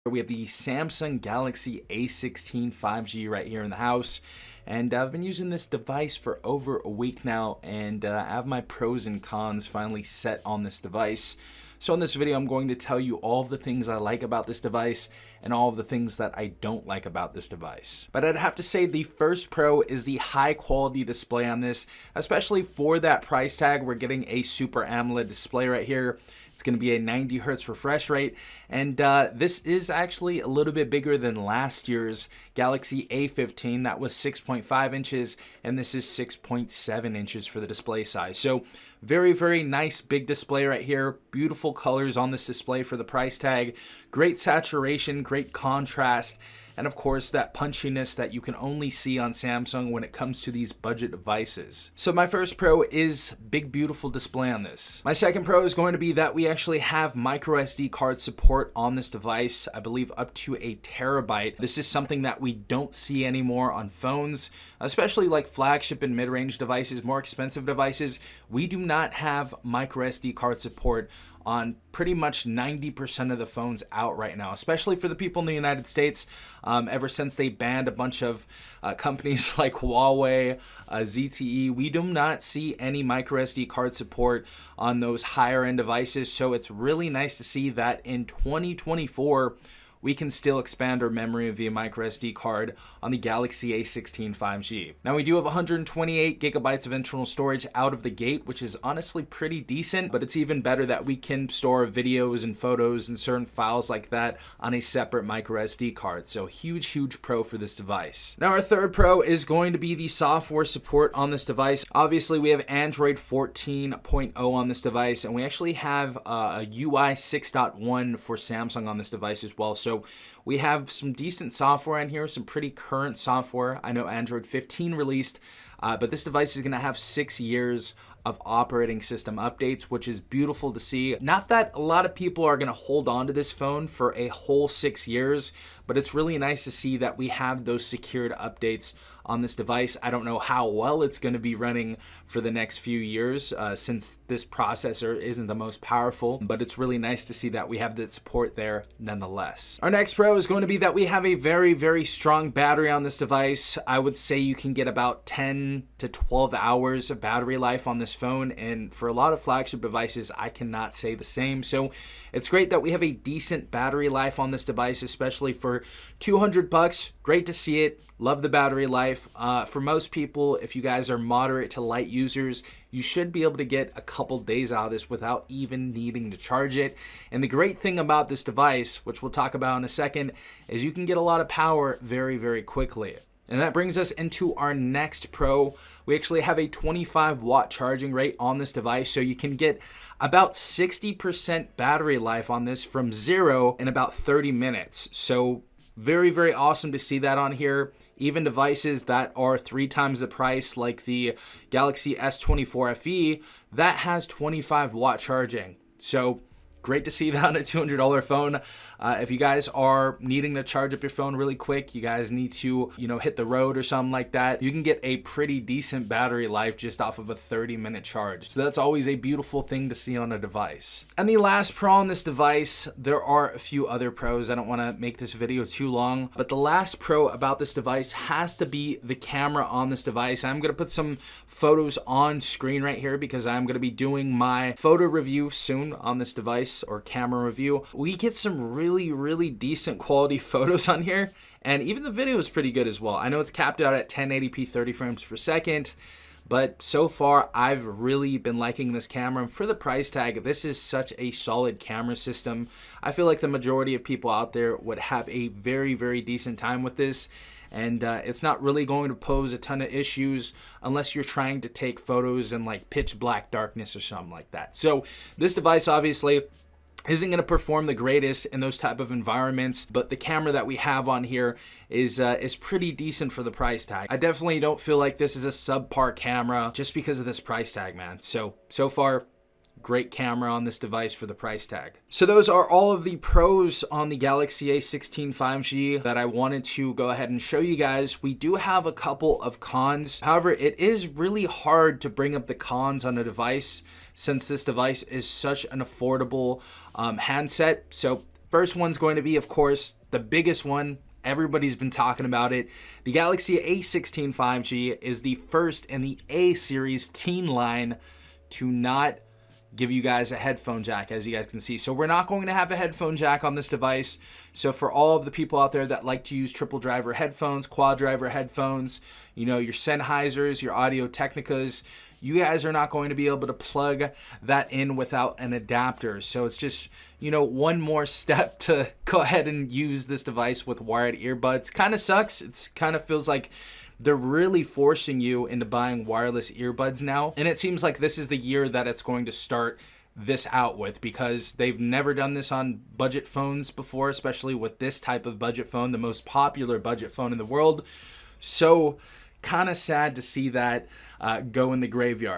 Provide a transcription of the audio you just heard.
We have the Samsung Galaxy A16 5G right here in the house, and I've been using this device for over a week now, and I have my pros and cons finally set on this device. So in this video, I'm going to tell you all of the things I like about this device and all of the things that I don't like about this device. But I'd have to say the first pro is the high quality display on this, especially for that price tag. We're getting a Super AMOLED display right here. It's going to be a 90 hertz refresh rate, and this is actually a little bit bigger than last year's Galaxy A15. That was 6.5 inches, and this is 6.7 inches for the display size. So very, very nice big display right here. Beautiful colors on this display for the price tag. Great saturation, great contrast, and of course that punchiness that you can only see on Samsung when it comes to these budget devices. So my first pro is big, beautiful display on this. My second pro is going to be that we actually have micro SD card support on this device. I believe up to a terabyte. This is something that we don't see anymore on phones, especially like flagship and mid-range devices, more expensive devices. We do not have micro SD card support on pretty much 90% of the phones out right now, especially for the people in the United States. Ever since they banned a bunch of companies like Huawei, ZTE, we do not see any micro SD card support on those higher end devices. So it's really nice to see that in 2024, we can still expand our memory via micro SD card on the Galaxy A16 5G. Now we do have 128 gigabytes of internal storage out of the gate, which is honestly pretty decent, but it's even better that we can store videos and photos and certain files like that on a separate micro SD card. So huge pro for this device. Now our third pro is going to be the software support on this device. Obviously we have Android 14.0 on this device, and we actually have a UI 6.1 for Samsung on this device as well. So we have some decent software in here, some pretty current software. I know Android 15 released, but this device is going to have 6 years of operating system updates, which is beautiful to see. Not that a lot of people are going to hold on to this phone for a whole 6 years, but it's really nice to see that we have those secured updates on this device. I don't know how well it's going to be running for the next few years since this processor isn't the most powerful, but it's really nice to see that we have that support there nonetheless. Our next pro is going to be that we have a very strong battery on this device. I would say you can get about 10 to 12 hours of battery life on this phone, and for a lot of flagship devices, I cannot say the same. So it's great that we have a decent battery life on this device, especially for 200 bucks. Great to see it. Love the battery life. For most people, if you guys are moderate to light users, you should be able to get a couple days out of this without even needing to charge it. And the great thing about this device, which we'll talk about in a second, is you can get a lot of power very quickly. And that brings us into our next pro. We actually have a 25 watt charging rate on this device, so you can get about 60% battery life on this from zero in about 30 minutes. So very awesome to see that on here. Even devices that are 3 times the price, like the Galaxy S24 FE, that has 25 watt charging. So great to see that on a $200 phone. If you guys are needing to charge up your phone really quick, you guys need to, hit the road or something like that, you can get a pretty decent battery life just off of a 30-minute charge. So that's always a beautiful thing to see on a device. And the last pro on this device, there are a few other pros. I don't want to make this video too long, but the last pro about this device has to be the camera on this device. I'm going to put some photos on screen right here because I'm going to be doing my photo review soon on this device, or camera review. We get some really decent quality photos on here, and even the video is pretty good as well. I know it's capped out at 1080p 30 frames per second, but so far I've really been liking this camera, and for the price tag, this is such a solid camera system. I feel like the majority of people out there would have a very decent time with this, and it's not really going to pose a ton of issues unless you're trying to take photos in like pitch black darkness or something like that. So this device obviously isn't going to perform the greatest in those type of environments, but the camera that we have on here is pretty decent for the price tag. I definitely don't feel like this is a subpar camera just because of this price tag, man. So far, great camera on this device for the price tag. So those are all of the pros on the Galaxy A16 5G that I wanted to go ahead and show you guys. We do have a couple of cons. However, it is really hard to bring up the cons on a device since this device is such an affordable handset. So First one's going to be, of course, the biggest one. Everybody's been talking about it. The Galaxy A16 5G is the first in the A series teen line to not give you guys a headphone jack, as you guys can see. So we're not going to have a headphone jack on this device. So for all of the people out there that like to use triple driver headphones, quad driver headphones, you know, your Sennheisers, your Audio Technicas, you guys are not going to be able to plug that in without an adapter. So it's just, you know, one more step to go ahead and use this device with wired earbuds. Kind of sucks. It's kind of feels like they're really forcing you into buying wireless earbuds now. And it seems like this is the year that it's going to start this out with, because they've never done this on budget phones before, especially with this type of budget phone, the most popular budget phone in the world. So kind of sad to see that go in the graveyard.